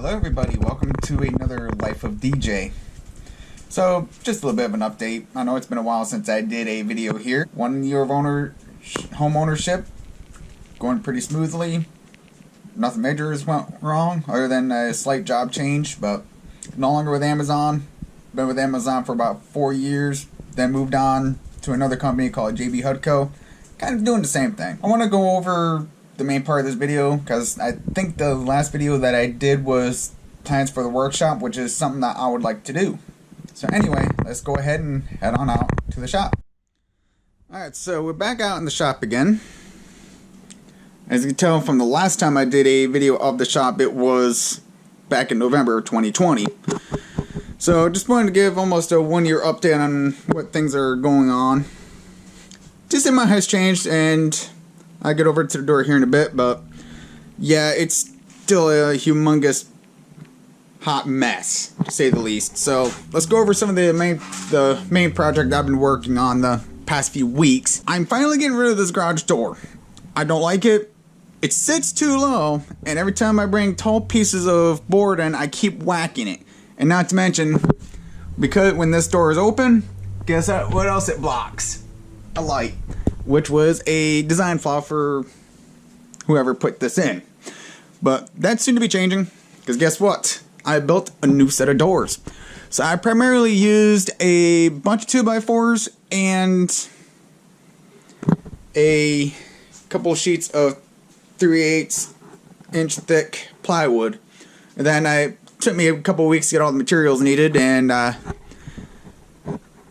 Hello everybody, welcome to another Life of DJ. So, just a little bit of an update. I know it's been a while since I did a video here. 1 year of home ownership, going pretty smoothly. Nothing major has went wrong, other than a slight job change, but no longer with Amazon. Been with Amazon for about 4 years, then moved on to another company called JB Hudco. Kind of doing the same thing. I want to go over the main part of this video because I think the last video that I did was plans for the workshop, which is something that I would like to do. So anyway, let's go ahead and head on out to the shop. Alright, so we're back out in the shop again. As you can tell from the last time I did a video of the shop, it was back in November 2020. So just wanted to give almost a 1 year update on what things are going on. Just in my has changed, and I'll get over to the door here in a bit, but yeah, it's still a humongous hot mess, to say the least. So let's go over some of the main project I've been working on the past few weeks. I'm finally getting rid of this garage door. I don't like it. It sits too low, and every time I bring tall pieces of board in, I keep whacking it. And not to mention, because when this door is open, guess what else it blocks? A light, which was a design flaw for whoever put this in. But that seemed to be changing, because guess what? I built a new set of doors. So I primarily used a bunch of 2x4s and a couple of sheets of 3/8 inch thick plywood. And then it took me a couple of weeks to get all the materials needed, and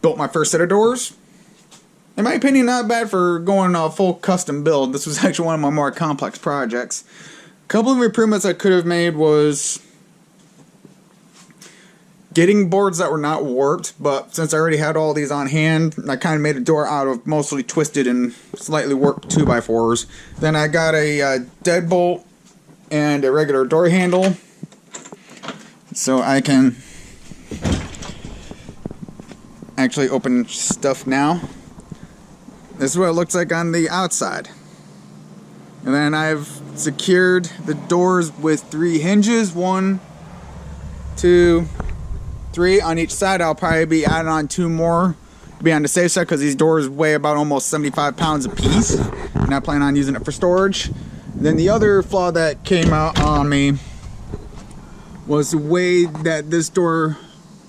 built my first set of doors. In my opinion, not bad for going a full custom build. This was actually one of my more complex projects. A couple of improvements I could have made was getting boards that were not warped, but since I already had all these on hand, I kind of made a door out of mostly twisted and slightly warped 2x4s. Then I got a deadbolt and a regular door handle, so I can actually open stuff now. This is what it looks like on the outside. And then I've secured the doors with 3 hinges. 1, 2, 3 on each side. I'll probably be adding on 2 more to be on the safe side, because these doors weigh about almost 75 pounds a piece. And I plan on using it for storage. Then the other flaw that came out on me was the way that this door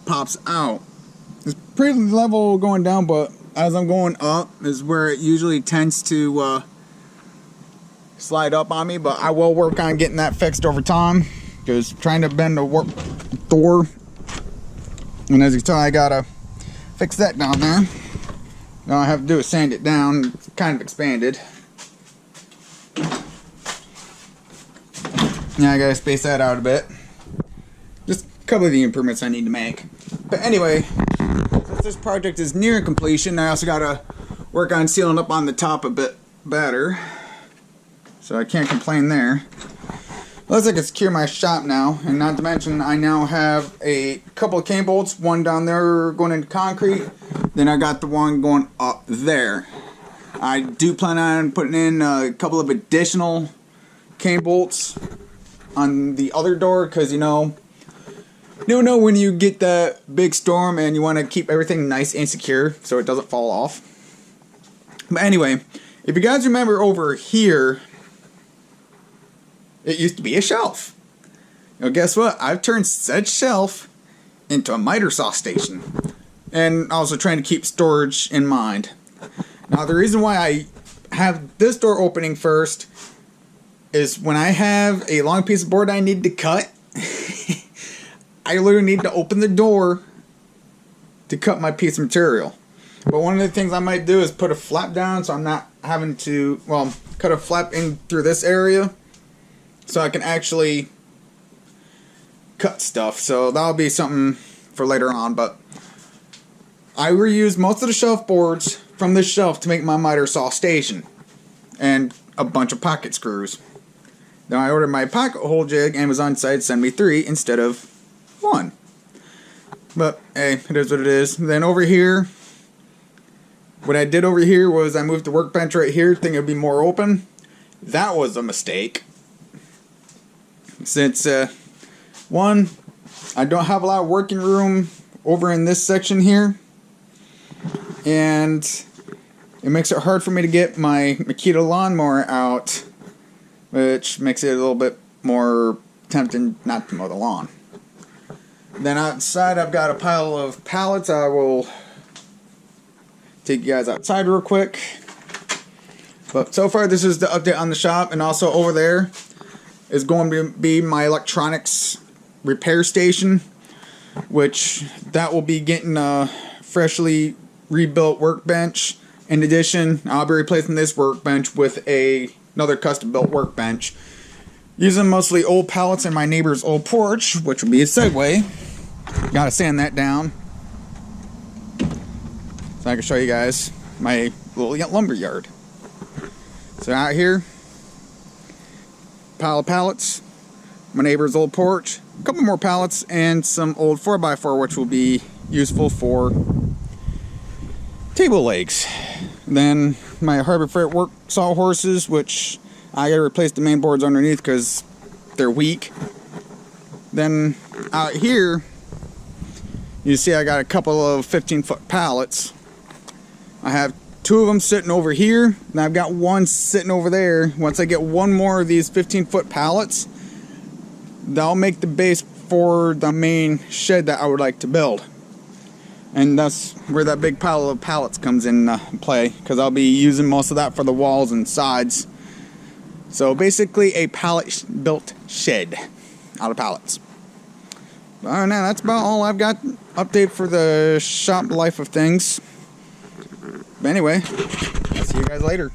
pops out. It's pretty level going down, but as I'm going up is where it usually tends to slide up on me, but I will work on getting that fixed over time, because trying to bend a warp door, and as you can tell, I gotta fix that down there. All I have to do is sand it down. It's kind of expanded. Now I gotta space that out a bit. Just a couple of the improvements I need to make. But anyway, since this project is near completion, I also gotta work on sealing up on the top a bit better. So I can't complain there. Looks like I can secure my shop now, and not to mention I now have a couple of cane bolts, one down there going into concrete, then I got the one going up there. I do plan on putting in a couple of additional cane bolts on the other door, because you don't know when you get that big storm and you want to keep everything nice and secure so it doesn't fall off. But anyway, if you guys remember over here, it used to be a shelf. Guess what? I've turned said shelf into a miter saw station. And also trying to keep storage in mind. Now the reason why I have this door opening first is when I have a long piece of board I need to cut, I literally need to open the door to cut my piece of material. But one of the things I might do is put a flap down, so I'm not having to, cut a flap in through this area, so I can actually cut stuff. So that'll be something for later on. But I reused most of the shelf boards from this shelf to make my miter saw station, and a bunch of pocket screws. Now I ordered my pocket hole jig. Amazon site sent me 3 instead of 1. But hey, it is what it is. Then over here, what I did over here was I moved the workbench right here, thinking it would be more open. That was a mistake. Since One, I don't have a lot of working room over in this section here, and it makes it hard for me to get my Makita lawnmower out, which makes it a little bit more tempting not to mow the lawn. Then outside I've got a pile of pallets. I will take you guys outside real quick. But so far this is the update on the shop, and also over there is going to be my electronics repair station, which that will be getting a freshly rebuilt workbench. In addition, I'll be replacing this workbench with another custom built workbench, using mostly old pallets in my neighbor's old porch, which will be a segue. Gotta sand that down so I can show you guys my little lumber yard. So out here, pile of pallets, my neighbor's old porch, a couple more pallets, and some old 4x4, which will be useful for table legs. Then my Harbor Freight work saw horses, which I gotta replace the main boards underneath because they're weak. Then out here, you see I got a couple of 15-foot pallets. I have 2 of them sitting over here, and I've got 1 sitting over there. Once I get 1 more of these 15-foot pallets, that'll make the base for the main shed that I would like to build. And that's where that big pile of pallets comes in play, because I'll be using most of that for the walls and sides. So basically a pallet built shed out of pallets. But now that's about all I've got update for the shop life of things. But anyway, I'll see you guys later.